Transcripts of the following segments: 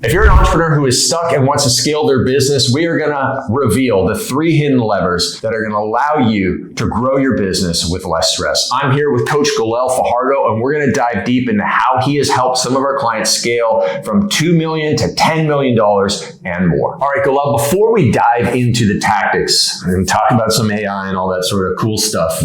If you're an entrepreneur who is stuck and wants to scale their business, we are going to reveal the 3 hidden levers that are going to allow you to grow your business with less stress. I'm here with Coach Galel Fajardo, and we're going to dive deep into how he has helped some of our clients scale from $2 million to $10 million and more. All right, Galel, before we dive into the tactics and talk about some AI and all that sort of cool stuff,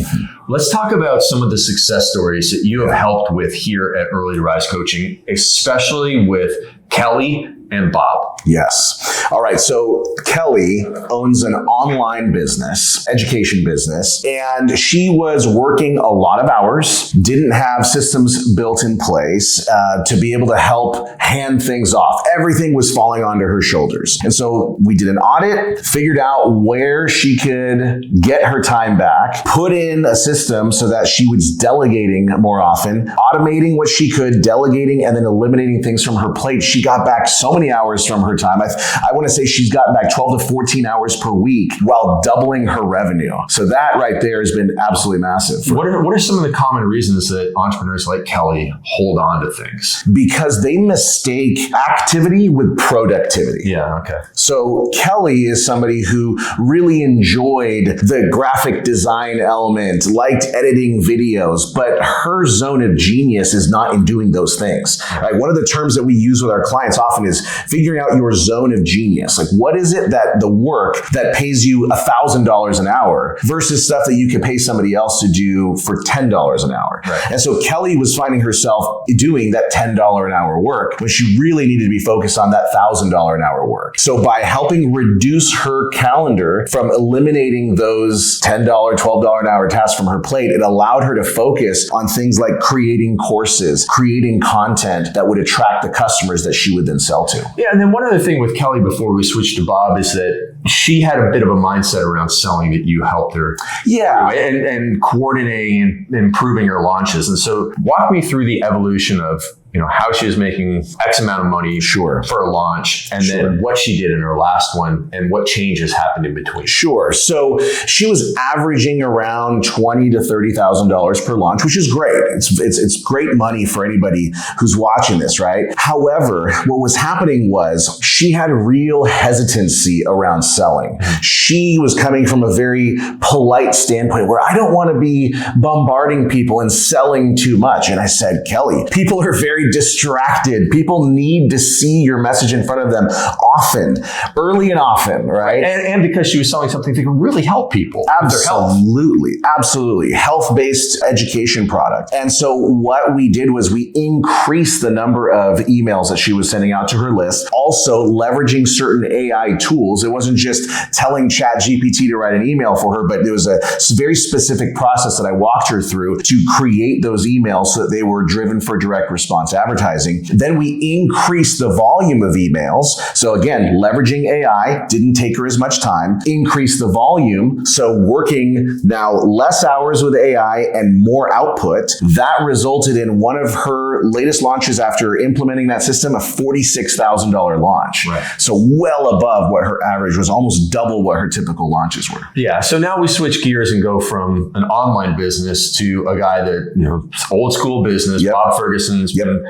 let's talk about some of the success stories that you have helped with here at Early to Rise Coaching, especially with Kelly and Bob. Yes. All right. So Kelly owns an online business, education business, and she was working a lot of hours, didn't have systems built in place to be able to help hand things off. Everything was falling onto her shoulders. And so we did an audit, figured out where she could get her time back, put in a system so that she was delegating more often, automating what she could, delegating, and then eliminating things from her plate. She got back so many hours from her time. I want to say she's gotten back 12 to 14 hours per week while doubling her revenue. So that right there has been absolutely massive. What are some of the common reasons that entrepreneurs like Kelly hold on to things? Because they mistake activity with productivity. Yeah, okay. So Kelly is somebody who really enjoyed the graphic design element, liked editing videos, but her zone of genius is not in doing those things. Right? One of the terms that we use with our clients often is figuring out your zone of genius. Like, what is it that the work that pays you $1,000 an hour versus stuff that you could pay somebody else to do for $10 an hour? Right. And so Kelly was finding herself doing that $10 an hour work when she really needed to be focused on that $1,000 an hour work. So by helping reduce her calendar from eliminating those $10, $12 an hour tasks from her plate, it allowed her to focus on things like creating courses, creating content that would attract the customers that she would then sell to. Yeah, and then one other thing with Kelly before we switch to Bob is that she had a bit of a mindset around selling that you helped her. Yeah. And coordinating and improving her launches. And so walk me through the evolution of how she was making X amount of money for a launch, and then what she did in her last one and what changes happened in between. Sure. So she was averaging around $20,000 to $30,000 per launch, which is great. It's great money for anybody who's watching this, right? However, what was happening was she had real hesitancy around selling. She was coming from a very polite standpoint where I don't want to be bombarding people and selling too much. And I said, Kelly, people are very distracted. People need to see your message in front of them often, early and often, right? And because she was selling something that can really help people. Absolutely. Absolutely. Health-based education product. And so what we did was we increased the number of emails that she was sending out to her list, also leveraging certain AI tools. It wasn't just telling ChatGPT to write an email for her, but there was a very specific process that I walked her through to create those emails so that they were driven for direct response advertising. Then we increased the volume of emails. So again, leveraging AI didn't take her as much time, increased the volume. So working now less hours with AI and more output, that resulted in one of her latest launches after implementing that system, a $46,000 launch. Right. So well above what her average was, almost double what her typical launches were. Yeah. So now we switch gears and go from an online business to a guy that, old school business, Bob Ferguson's been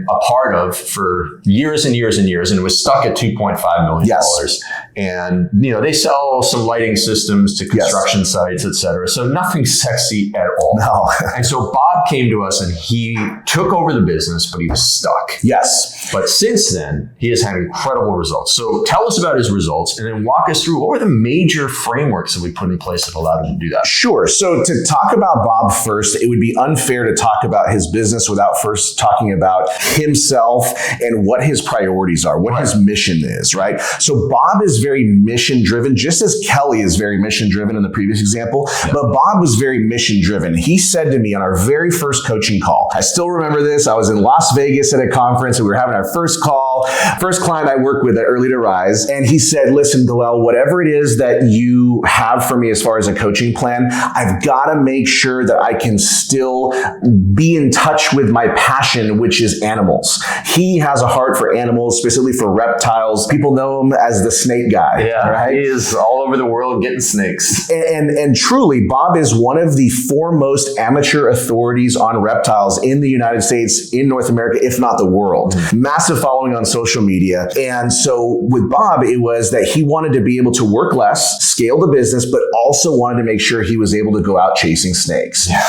a part of for years and years and years, and was stuck at $2.5 million. Yes. And, they sell some lighting systems to construction sites, et cetera. So nothing sexy at all. No. And so Bob came to us and he took over the business, but he was stuck. Yes. But since then, he has had incredible results. So tell us about his results and then walk us through what were the major frameworks that we put in place that allowed him to do that. Sure. So to talk about Bob first, it would be unfair to talk about his business without first talking about himself and what his priorities are, what his mission is, right? So Bob is very mission driven, just as Kelly is very mission driven in the previous example, but Bob was very mission driven. He said to me on our very first coaching call, I still remember this. I was in Las Vegas at a conference and we were having our first call, first client I work with at Early to Rise. And he said, listen, Galel, whatever it is that you have for me as far as a coaching plan, I've got to make sure that I can still be in touch with my passion, which is animals. He has a heart for animals, specifically for reptiles. People know him as the snake guy. guy. Yeah, right? he is all over the world getting snakes. And truly, Bob is one of the foremost amateur authorities on reptiles in the United States, in North America, if not the world. Massive following on social media. And so with Bob, it was that he wanted to be able to work less, scale the business, but also wanted to make sure he was able to go out chasing snakes. Yeah.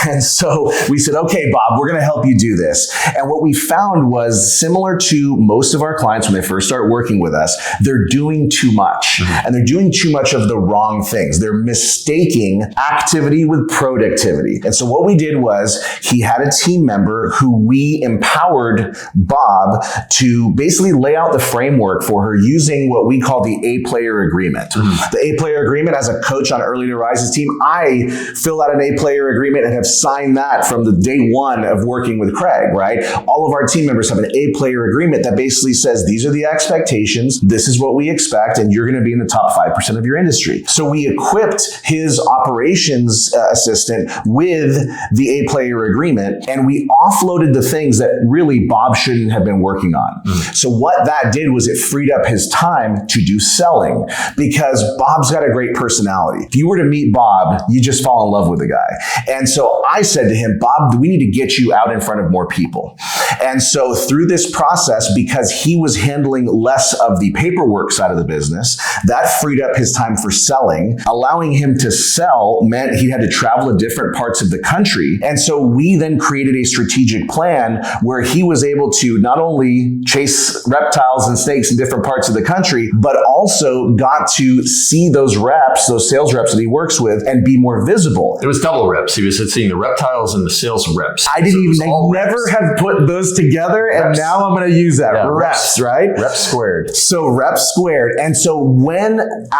And so we said, okay, Bob, we're going to help you do this. And what we found was similar to most of our clients when they first start working with us, they're doing too much. And they're doing too much of the wrong things. They're mistaking activity with productivity. And so what we did was he had a team member who we empowered Bob to basically lay out the framework for her using what we call the A-player agreement. The A-player agreement, as a coach on Early to Rise's team, I fill out an A-player agreement and have signed that from the day one of working with Craig, right? All of our team members have an A-player agreement that basically says, these are the expectations, this is what we expect, and you're going to be in the top 5% of your industry. So we equipped his operations assistant with the A-player agreement, and we offloaded the things that really Bob shouldn't have been working on. So what that did was it freed up his time to do selling, because Bob's got a great personality. If you were to meet Bob, you just fall in love with the guy. And so I said to him, Bob, we need to get you out in front of more people. And so through this process, because he was handling less of the paperwork side of the business, that freed up his time for selling. Allowing him to sell meant he had to travel to different parts of the country. And so we then created a strategic plan where he was able to not only chase reptiles and snakes in different parts of the country, but also got to see those reps, those sales reps that he works with, and be more visible. It was double reps. He was seeing the reptiles and the sales reps. I never have put those together, and reps. now I'm going to use that. Yeah, reps, right? Reps squared. So reps squared. And so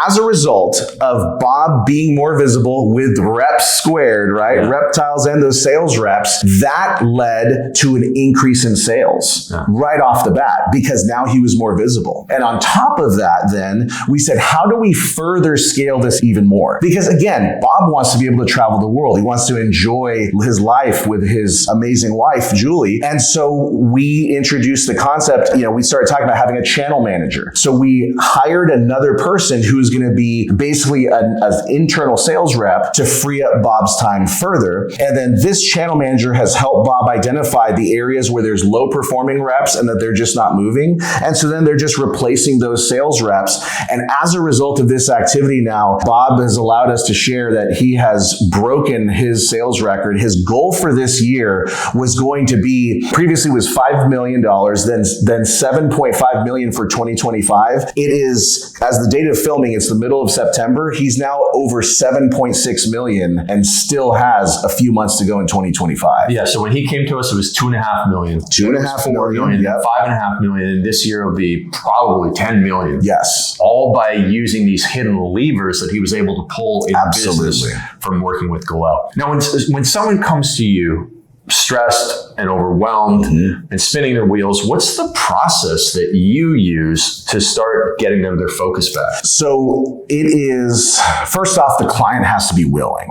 as a result of Bob being more visible with reps squared, right? Yeah. Reptiles and those sales reps, that led to an increase in sales right off the bat, because now he was more visible. And on top of that, then we said, how do we further scale this even more? Because again, Bob wants to be able to travel the world. He wants to enjoy his life with his amazing wife, Julie. And so we introduced the concept, we started talking about having a channel manager. So we hired another person who's going to be basically an internal sales rep to free up Bob's time further. And then this channel manager has helped Bob identify the areas where there's low performing reps and that they're just not moving. And so then they're just replacing those sales reps. And as a result of this activity now, Bob has allowed us to share that he has broken his sales record. His goal for this year was going to be, previously was $5 million, then $7.5 million for 2025. It is, as the date of filming, it's the middle of September. He's now over $7.6 million and still has a few months to go in 2025. Yeah, so when he came to us, it was $2.5 million. $2.5 million, yep. $5.5 million, and this year will be probably $10 million. Yes. All by using these hidden levers that he was able to pull in business from working with Galel. Now, when someone comes to you stressed and overwhelmed and spinning their wheels, what's the process that you use to start getting them their focus back? So it is, first off, the client has to be willing.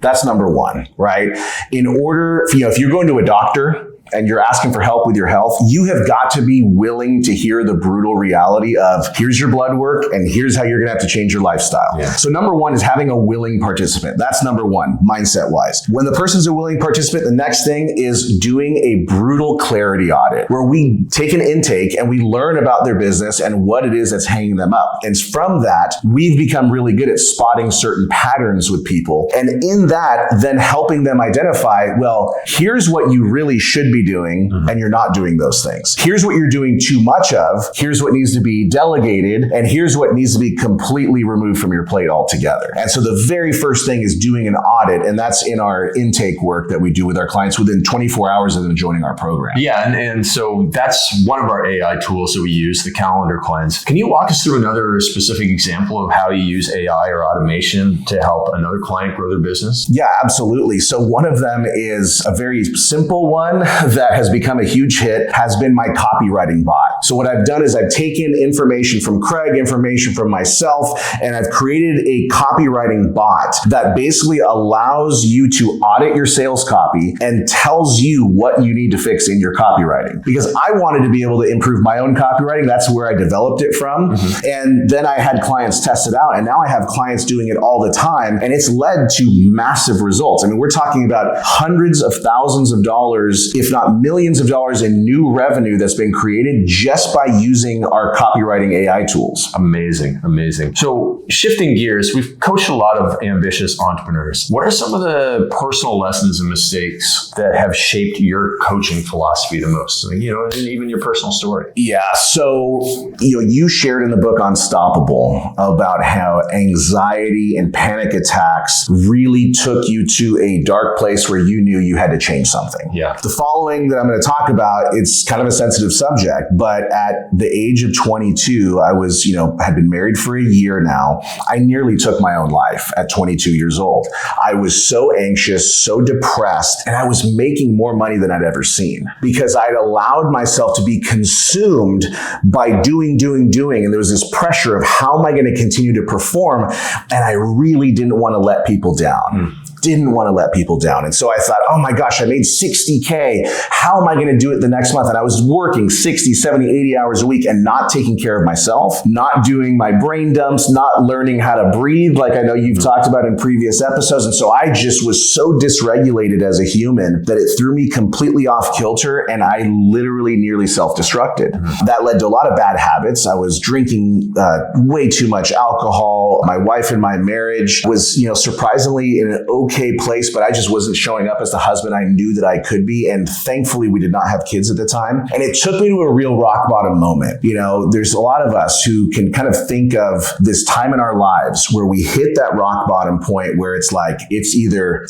That's number one, right? In order, if you're going to a doctor and you're asking for help with your health, you have got to be willing to hear the brutal reality of, here's your blood work and here's how you're going to have to change your lifestyle. Yeah. So number one is having a willing participant. That's number one, mindset wise. When the person's a willing participant, the next thing is doing a brutal clarity audit, where we take an intake and we learn about their business and what it is that's hanging them up. And from that, we've become really good at spotting certain patterns with people. And in that, then helping them identify, well, here's what you really should be doing, and you're not doing those things. Here's what you're doing too much of. Here's what needs to be delegated. And here's what needs to be completely removed from your plate altogether. And so the very first thing is doing an audit. And that's in our intake work that we do with our clients within 24 hours of them joining our program. Yeah. And so that's one of our AI tools that we use, the calendar cleanse. Can you walk us through another specific example of how you use AI or automation to help another client grow their business? Yeah, absolutely. So one of them is a very simple one that has become a huge hit has been my copywriting bot. So what I've done is I've taken information from Craig, information from myself, and I've created a copywriting bot that basically allows you to audit your sales copy and tells you what you need to fix in your copywriting. Because I wanted to be able to improve my own copywriting. That's where I developed it from. And then I had clients test it out, and now I have clients doing it all the time, and it's led to massive results. I mean, we're talking about hundreds of thousands of dollars, if not millions of dollars in new revenue that's been created just by using our copywriting AI tools. Amazing, amazing. So shifting gears, we've coached a lot of ambitious entrepreneurs. What are some of the personal lessons and mistakes that have shaped your coaching philosophy the most? And even your personal story. Yeah. So, you shared in the book Unstoppable about how anxiety and panic attacks really took you to a dark place where you knew you had to change something. Yeah. The following that I'm going to talk about, it's kind of a sensitive subject, but at the age of 22, I was, had been married for a year now. I nearly took my own life at 22 years old. I was so anxious, so depressed, and I was making more money than I'd ever seen because I'd allowed myself to be consumed by doing. And there was this pressure of how am I going to continue to perform? And I really didn't want to let people down. And so I thought, oh my gosh, I made $60K. How am I going to do it the next month? And I was working 60, 70, 80 hours a week and not taking care of myself, not doing my brain dumps, not learning how to breathe, like I know you've talked about in previous episodes. And so I just was so dysregulated as a human that it threw me completely off kilter, and I literally nearly self-destructed. That led to a lot of bad habits. I was drinking way too much alcohol. My wife in my marriage was, surprisingly in an okay place, but I just wasn't showing up as the husband I knew that I could be. And thankfully, we did not have kids at the time. And it took me to a real rock bottom moment. There's a lot of us who can kind of think of this time in our lives where we hit that rock bottom point where it's like, it's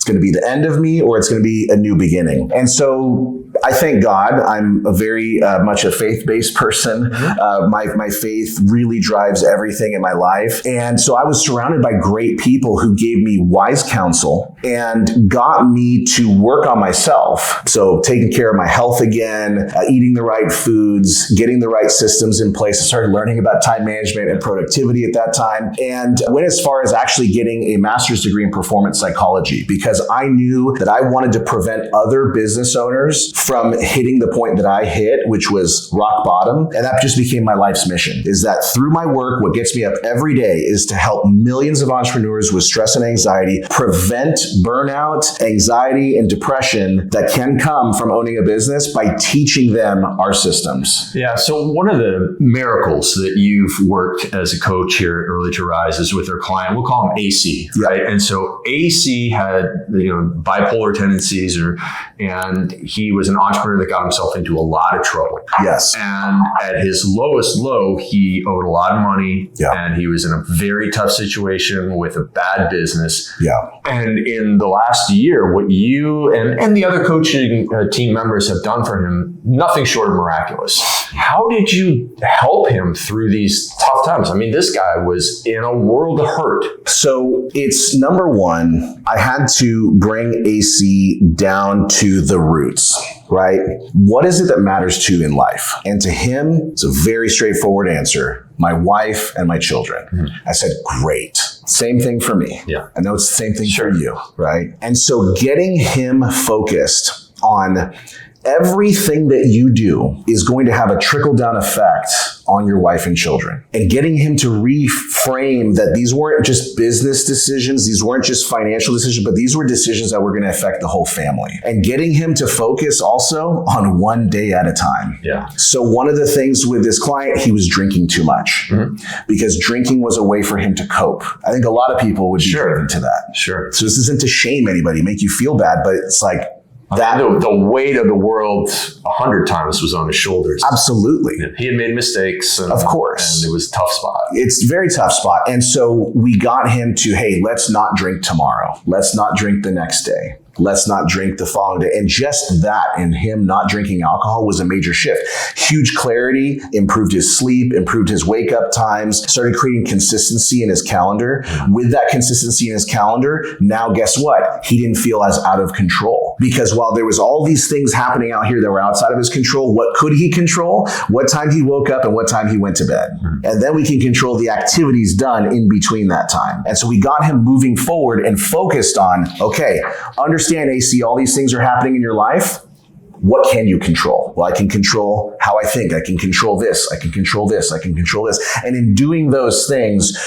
going to be the end of me or it's going to be a new beginning. And so I thank God. I'm a very much a faith-based person. My faith really drives everything in my life. And so I was surrounded by great people who gave me wise counsel and got me to work on myself. So taking care of my health again, eating the right foods, getting the right systems in place. I started learning about time management and productivity at that time, and went as far as actually getting a master's degree in performance psychology because I knew that I wanted to prevent other business owners from hitting the point that I hit, which was rock bottom. And that just became my life's mission, is that through my work, what gets me up every day is to help millions of entrepreneurs with stress and anxiety prevent burnout, anxiety, and depression that can come from owning a business by teaching them our systems. Yeah. So one of the miracles that you've worked as a coach here at Early to Rise is with their client. We'll call him AC, right? And so AC had bipolar tendencies, and he was an entrepreneur that got himself into a lot of trouble. Yes. And at his lowest low, he owed a lot of money, and he was in a very tough situation with a bad business. Yeah. And in the last year, what you and the other coaching team members have done for him, nothing short of miraculous. How did you help him through these tough times? I mean, this guy was in a world of hurt. So it's number one, I had to bring AC down to the roots, right? What is it that matters to you in life? And to him, it's a very straightforward answer. My wife and my children. I said, great. Same thing for me. Yeah. I know it's the same thing for you, right? And so getting him focused on everything that you do is going to have a trickle-down effect on your wife and children. And getting him to reframe that these weren't just business decisions, these weren't just financial decisions, but these were decisions that were going to affect the whole family. And getting him to focus also on one day at a time. Yeah. So one of the things with this client, he was drinking too much because drinking was a way for him to cope. I think a lot of people would be driven to that. Sure. So this isn't to shame anybody, make you feel bad, but it's like, that the weight of the world 100 times was on his shoulders. Absolutely. He had made mistakes. Of course. And it was a tough spot. It's a very tough spot. And so we got him to, hey, let's not drink tomorrow. Let's not drink the next day. Let's not drink the following day. And just that, and him not drinking alcohol, was a major shift. Huge clarity, improved his sleep, improved his wake up times, started creating consistency in his calendar. With that consistency in his calendar, now guess what? He didn't feel as out of control. control. Because while there was all these things happening out here that were outside of his control, what could he control? What time he woke up and what time he went to bed. And then we can control the activities done in between that time. And so we got him moving forward and focused on, okay, understand, AC, all these things are happening in your life. What can you control? Well, I can control how I think. I can control this. I can control this. I can control this. And in doing those things,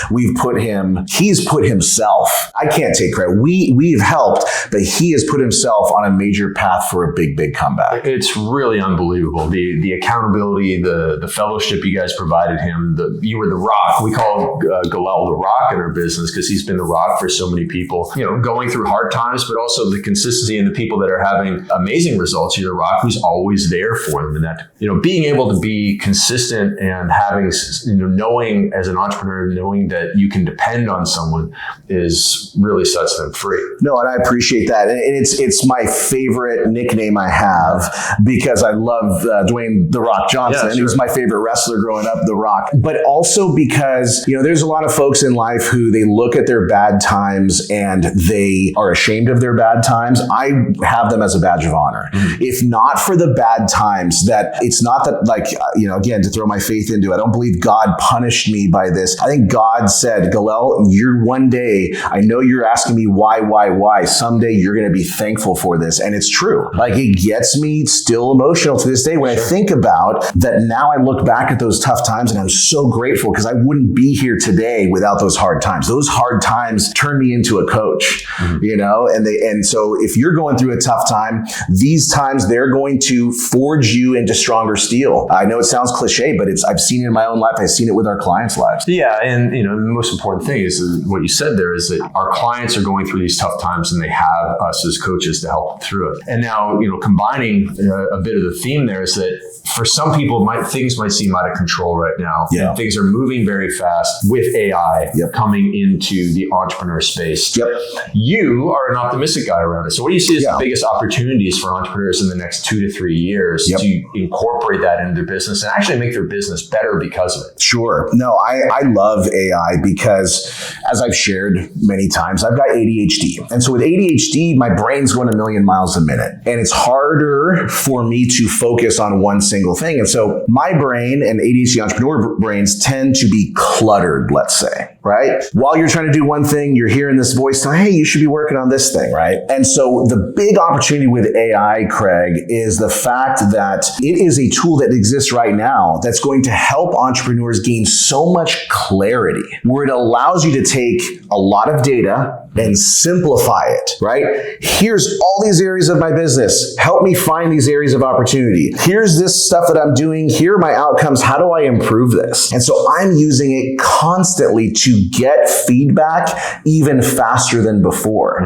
he's put himself, I can't take credit. We've helped, but he has put himself on a major path for a big, big comeback. It's really unbelievable. The accountability, the fellowship you guys provided him. You were the rock. We call Galel the rock in our business because he's been the rock for so many people, going through hard times, but also the consistency and the people that are having amazing results. You're the rock who's always there for them. And that, being able to be consistent and having, knowing as an entrepreneur, knowing that you can depend on someone is really sets them free. No, and I appreciate that. And it's my favorite nickname I have because I love Dwayne The Rock Johnson. Yeah, sure. He was my favorite wrestler growing up, The Rock. But also because, there's a lot of folks in life who they look at their bad times and they are ashamed of their bad times. I have them as a badge of honor. Mm-hmm. If not for the bad times, that it's not that again, to throw my faith into it, I don't believe God punished me by this. I think God said, Galel, one day, I know you're asking me why. Someday you're going to be thankful for this. And it's true. It gets me still emotional to this day when I think about that. Now I look back at those tough times and I'm so grateful because I wouldn't be here today without those hard times. Those hard times turn me into a coach, and so if you're going through a tough time, these times they're going to forge you into stronger steel. I know it sounds cliche, but I've seen it in my own life. I've seen it with our clients' lives. Yeah. And, the most important thing is what you said there is that our clients are going through these tough times and they have us as coaches to help them through it. And now, combining a bit of the theme there is that for some people, things might seem out of control right now. Yeah. And things are moving very fast with AI coming into the entrepreneur space. Yep. You are an optimistic guy around it. So what do you see as the biggest opportunities for entrepreneurs in the next 2 to 3 years to incorporate that into their business and actually make their business better because of it? Sure. No, I love AI because, as I've shared many times, I've got ADHD. And so with ADHD, my brain's going a million miles a minute. And it's harder for me to focus on one single thing. And so my brain and ADHD entrepreneur brains tend to be cluttered, let's say, right? While you're trying to do one thing, you're hearing this voice saying, hey, you should be working on this thing, right? And so the big opportunity with AI, Craig, is the fact that it is a tool that exists right now that's going to help entrepreneurs gain so much clarity, where it allows you to take a lot of data and simplify it, right? Here's all these areas of my business. Help me find these areas of opportunity. Here's this stuff that I'm doing. Here are my outcomes. How do I improve this? And so I'm using it constantly to get feedback even faster than before,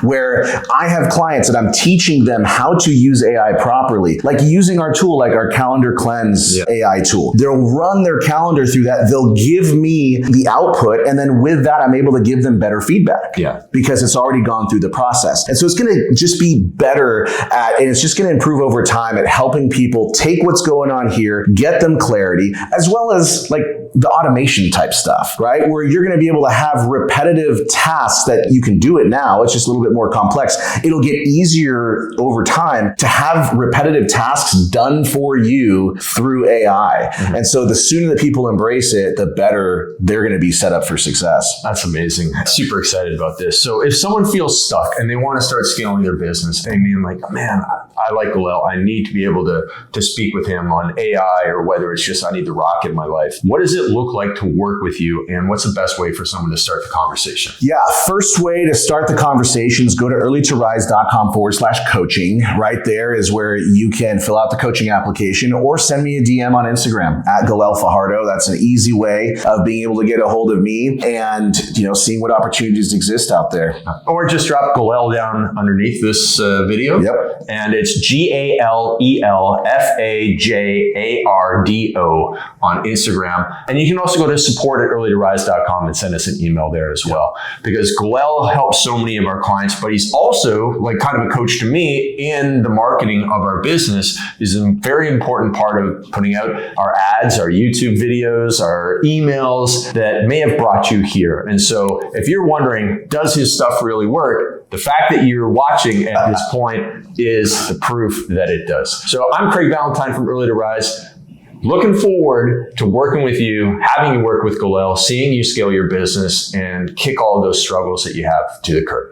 where I have clients that I'm teaching them how to use AI properly, like using our tool, like our Calendar Cleanse AI tool. They'll run their calendar through that. They'll give me the output. And then with that, I'm able to give them better feedback. Because it's already gone through the process. And so it's going to just be better and it's just going to improve over time at helping people take what's going on here, get them clarity, as well as the automation type stuff, right? Where you're going to be able to have repetitive tasks that you can do it now. It's just a little bit more complex. It'll get easier over time to have repetitive tasks done for you through AI. And so the sooner that people embrace it, the better they're going to be set up for success. That's amazing. Super excited about this. So if someone feels stuck and they want to start scaling their business, they mean man, I like Galel. I need to be able to speak with him on AI, or whether it's just I need the rock in my life. What does it look like to work with you, and what's the best way for someone to start the conversation? Yeah, first way to start the conversations, go to earlytorise.com/coaching. Right there is where you can fill out the coaching application or send me a DM on Instagram at Galel Fajardo. That's an easy way of being able to get a hold of me and seeing what opportunities exist out there. Or just drop Galel down underneath this video. Yep. And it's It's GALELFAJARDO on Instagram. And you can also go to support@earlytorise.com and send us an email there as well. Because Goel helps so many of our clients, but he's also like kind of a coach to me in the marketing of our business. Is a very important part of putting out our ads, our YouTube videos, our emails that may have brought you here. And so if you're wondering, does his stuff really work? The fact that you're watching at this point is the proof that it does. So I'm Craig Valentine from Early to Rise. Looking forward to working with you, having you work with Goel, seeing you scale your business and kick all those struggles that you have to the curb.